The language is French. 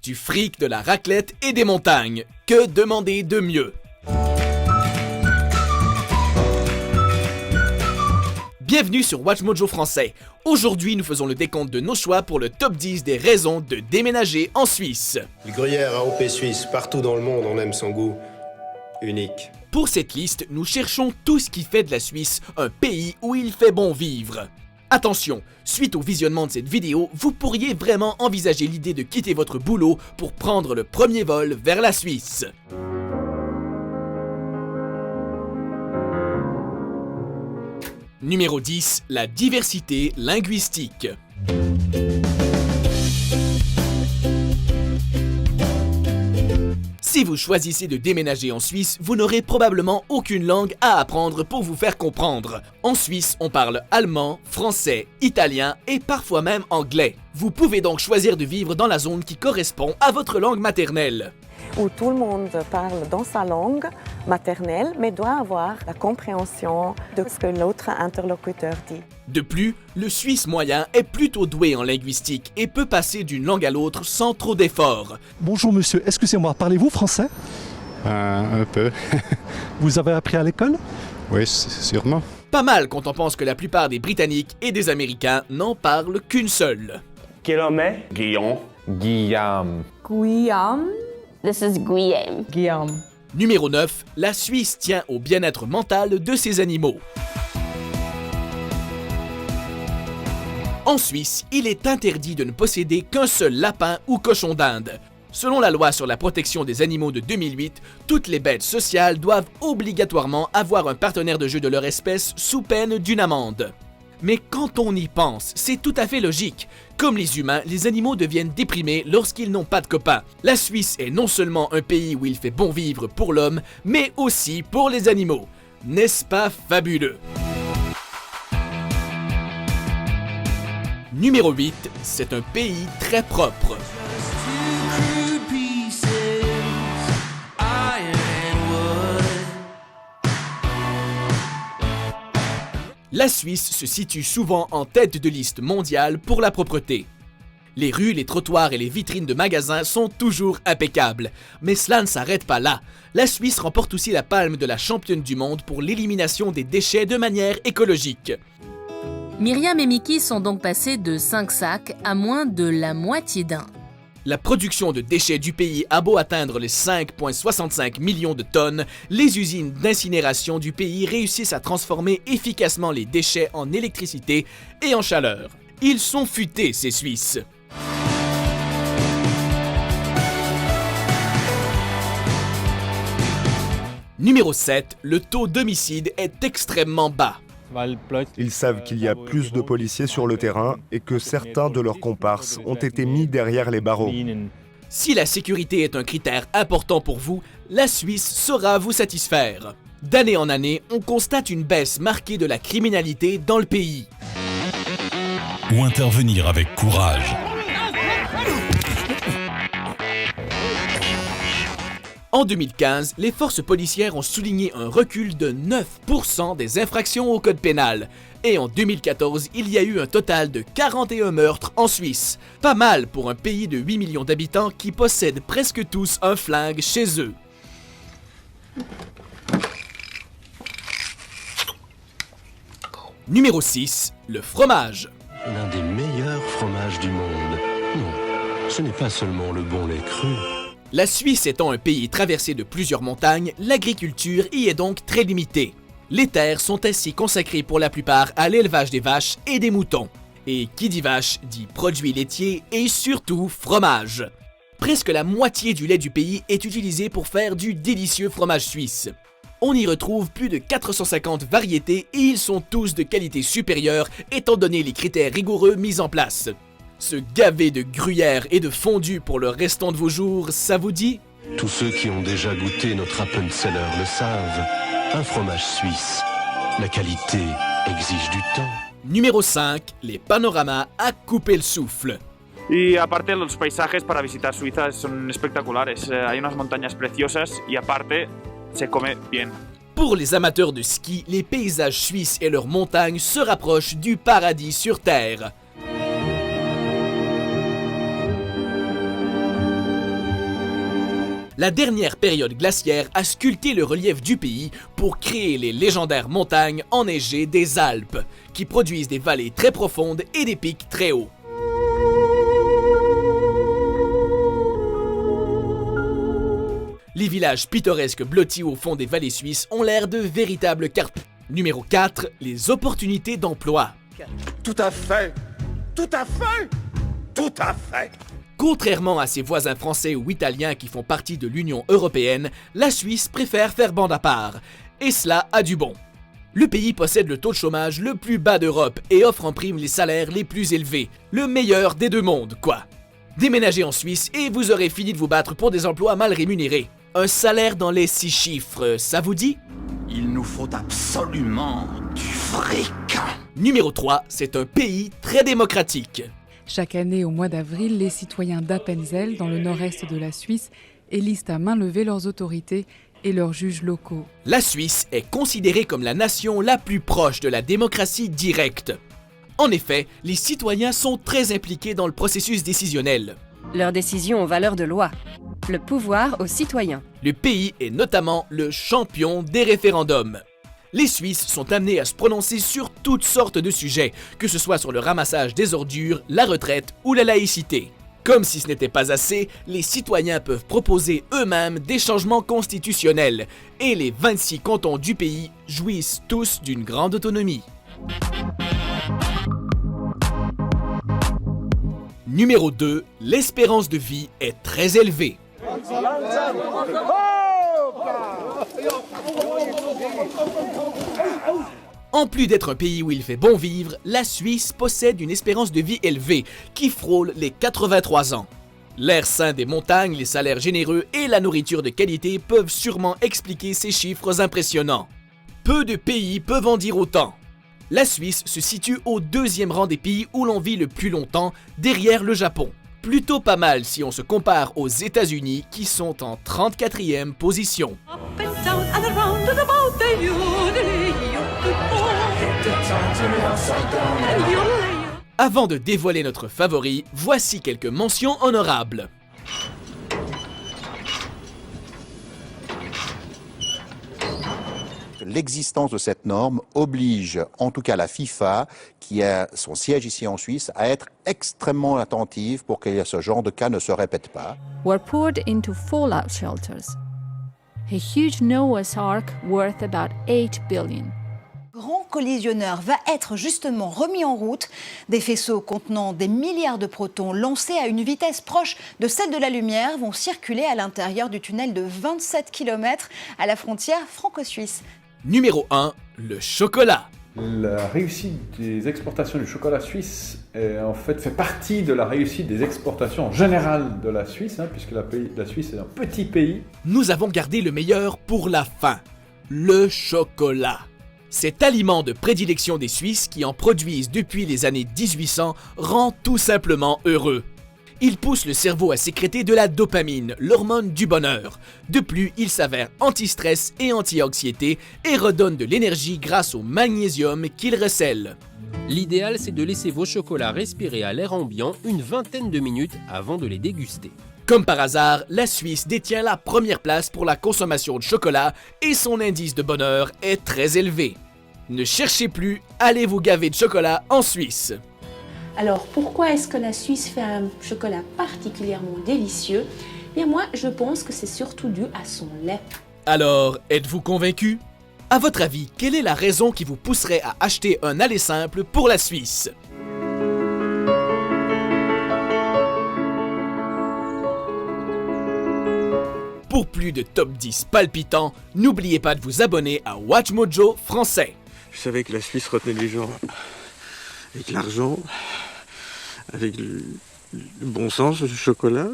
Du fric, de la raclette et des montagnes. Que demander de mieux? Bienvenue sur Watch Mojo français. Aujourd'hui, nous faisons le décompte de nos choix pour le top 10 des raisons de déménager en Suisse. Le gruyère AOP suisse, partout dans le monde, on aime son goût unique. Pour cette liste, nous cherchons tout ce qui fait de la Suisse un pays où il fait bon vivre. Attention, suite au visionnement de cette vidéo, vous pourriez vraiment envisager l'idée de quitter votre boulot pour prendre le premier vol vers la Suisse. Numéro 10, la diversité linguistique. Si vous choisissez de déménager en Suisse, vous n'aurez probablement aucune langue à apprendre pour vous faire comprendre. En Suisse, on parle allemand, français, italien et parfois même anglais. Vous pouvez donc choisir de vivre dans la zone qui correspond à votre langue maternelle. Où tout le monde parle dans sa langue maternelle, mais doit avoir la compréhension de ce que l'autre interlocuteur dit. De plus, le Suisse moyen est plutôt doué en linguistique et peut passer d'une langue à l'autre sans trop d'efforts. Bonjour monsieur, excusez-moi, parlez-vous français? Un peu. Vous avez appris à l'école? Oui, sûrement. Pas mal quand on pense que la plupart des Britanniques et des Américains n'en parlent qu'une seule. Quel homme est? Guillaume. Guillaume. Guillaume. This is Guillaume. Guillaume. Numéro 9, la Suisse tient au bien-être mental de ses animaux. En Suisse, il est interdit de ne posséder qu'un seul lapin ou cochon d'Inde. Selon la loi sur la protection des animaux de 2008, toutes les bêtes sociales doivent obligatoirement avoir un partenaire de jeu de leur espèce sous peine d'une amende. Mais quand on y pense, c'est tout à fait logique. Comme les humains, les animaux deviennent déprimés lorsqu'ils n'ont pas de copains. La Suisse est non seulement un pays où il fait bon vivre pour l'homme, mais aussi pour les animaux. N'est-ce pas fabuleux? Numéro 8, c'est un pays très propre. La Suisse se situe souvent en tête de liste mondiale pour la propreté. Les rues, les trottoirs et les vitrines de magasins sont toujours impeccables. Mais cela ne s'arrête pas là. La Suisse remporte aussi la palme de la championne du monde pour l'élimination des déchets de manière écologique. Myriam et Mickey sont donc passés de 5 sacs à moins de la moitié d'un. La production de déchets du pays a beau atteindre les 5,65 millions de tonnes, les usines d'incinération du pays réussissent à transformer efficacement les déchets en électricité et en chaleur. Ils sont futés, ces Suisses. Numéro 7, le taux d'homicide est extrêmement bas. Ils savent qu'il y a plus de policiers sur le terrain et que certains de leurs comparses ont été mis derrière les barreaux. Si la sécurité est un critère important pour vous, la Suisse saura vous satisfaire. D'année en année, on constate une baisse marquée de la criminalité dans le pays. Ou intervenir avec courage. En 2015, les forces policières ont souligné un recul de 9% des infractions au code pénal. Et en 2014, il y a eu un total de 41 meurtres en Suisse. Pas mal pour un pays de 8 millions d'habitants qui possèdent presque tous un flingue chez eux. Numéro 6, le fromage. L'un des meilleurs fromages du monde. Non, ce n'est pas seulement le bon lait cru. La Suisse étant un pays traversé de plusieurs montagnes, l'agriculture y est donc très limitée. Les terres sont ainsi consacrées pour la plupart à l'élevage des vaches et des moutons. Et qui dit vache dit produits laitiers et surtout fromage. Presque la moitié du lait du pays est utilisé pour faire du délicieux fromage suisse. On y retrouve plus de 450 variétés et ils sont tous de qualité supérieure étant donné les critères rigoureux mis en place. Se gaver de gruyère et de fondue pour le restant de vos jours, ça vous dit? Tous ceux qui ont déjà goûté notre Appenzeller le savent. Un fromage suisse. La qualité exige du temps. Numéro 5, les panoramas à couper le souffle. Y aparte los paisajes para visitar Suiza son espectaculares. Hay unas montañas preciosas y aparte se come bien. Pour les amateurs de ski, les paysages suisses et leurs montagnes se rapprochent du paradis sur Terre. La dernière période glaciaire a sculpté le relief du pays pour créer les légendaires montagnes enneigées des Alpes, qui produisent des vallées très profondes et des pics très hauts. Les villages pittoresques blottis au fond des vallées suisses ont l'air de véritables cartes. Numéro 4, les opportunités d'emploi. Tout à fait! Tout à fait! Tout à fait! Contrairement à ses voisins français ou italiens qui font partie de l'Union européenne, la Suisse préfère faire bande à part. Et cela a du bon. Le pays possède le taux de chômage le plus bas d'Europe et offre en prime les salaires les plus élevés. Le meilleur des deux mondes, quoi. Déménagez en Suisse et vous aurez fini de vous battre pour des emplois mal rémunérés. Un salaire dans les 6 chiffres, ça vous dit? Il nous faut absolument du fric. Numéro 3, c'est un pays très démocratique. Chaque année, au mois d'avril, les citoyens d'Appenzell, dans le nord-est de la Suisse, élisent à main levée leurs autorités et leurs juges locaux. La Suisse est considérée comme la nation la plus proche de la démocratie directe. En effet, les citoyens sont très impliqués dans le processus décisionnel. Leurs décisions ont valeur de loi. Le pouvoir aux citoyens. Le pays est notamment le champion des référendums. Les Suisses sont amenés à se prononcer sur toutes sortes de sujets, que ce soit sur le ramassage des ordures, la retraite ou la laïcité. Comme si ce n'était pas assez, les citoyens peuvent proposer eux-mêmes des changements constitutionnels, et les 26 cantons du pays jouissent tous d'une grande autonomie. Numéro 2, l'espérance de vie est très élevée. En plus d'être un pays où il fait bon vivre, la Suisse possède une espérance de vie élevée qui frôle les 83 ans. L'air sain des montagnes, les salaires généreux et la nourriture de qualité peuvent sûrement expliquer ces chiffres impressionnants. Peu de pays peuvent en dire autant. La Suisse se situe au 2e rang des pays où l'on vit le plus longtemps, derrière le Japon. Plutôt pas mal si on se compare aux États-Unis qui sont en 34e position. Avant de dévoiler notre favori, voici quelques mentions honorables. L'existence de cette norme oblige, en tout cas la FIFA, qui a son siège ici en Suisse, à être extrêmement attentive pour que ce genre de cas ne se répète pas. Were poured into fallout shelters. A huge Noah's Ark worth about 8 billion. Grand collisionneur va être justement remis en route. Des faisceaux contenant des milliards de protons lancés à une vitesse proche de celle de la lumière vont circuler à l'intérieur du tunnel de 27 km à la frontière franco-suisse. Numéro 1, le chocolat. La réussite des exportations du chocolat suisse fait partie de la réussite des exportations en général de la Suisse, puisque la Suisse est un petit pays. Nous avons gardé le meilleur pour la fin, le chocolat. Cet aliment de prédilection des Suisses qui en produisent depuis les années 1800 rend tout simplement heureux. Il pousse le cerveau à sécréter de la dopamine, l'hormone du bonheur. De plus, il s'avère anti-stress et anti-anxiété et redonne de l'énergie grâce au magnésium qu'il recèle. L'idéal, c'est de laisser vos chocolats respirer à l'air ambiant une vingtaine de minutes avant de les déguster. Comme par hasard, la Suisse détient la première place pour la consommation de chocolat et son indice de bonheur est très élevé. Ne cherchez plus, allez vous gaver de chocolat en Suisse. Alors pourquoi est-ce que la Suisse fait un chocolat particulièrement délicieux? Bien moi, je pense que c'est surtout dû à son lait. Alors, êtes-vous convaincu? À votre avis, quelle est la raison qui vous pousserait à acheter un aller simple pour la Suisse? Pour plus de top 10 palpitants, n'oubliez pas de vous abonner à WatchMojo français. Je savais que la Suisse retenait les gens avec l'argent, avec le bon sens du chocolat.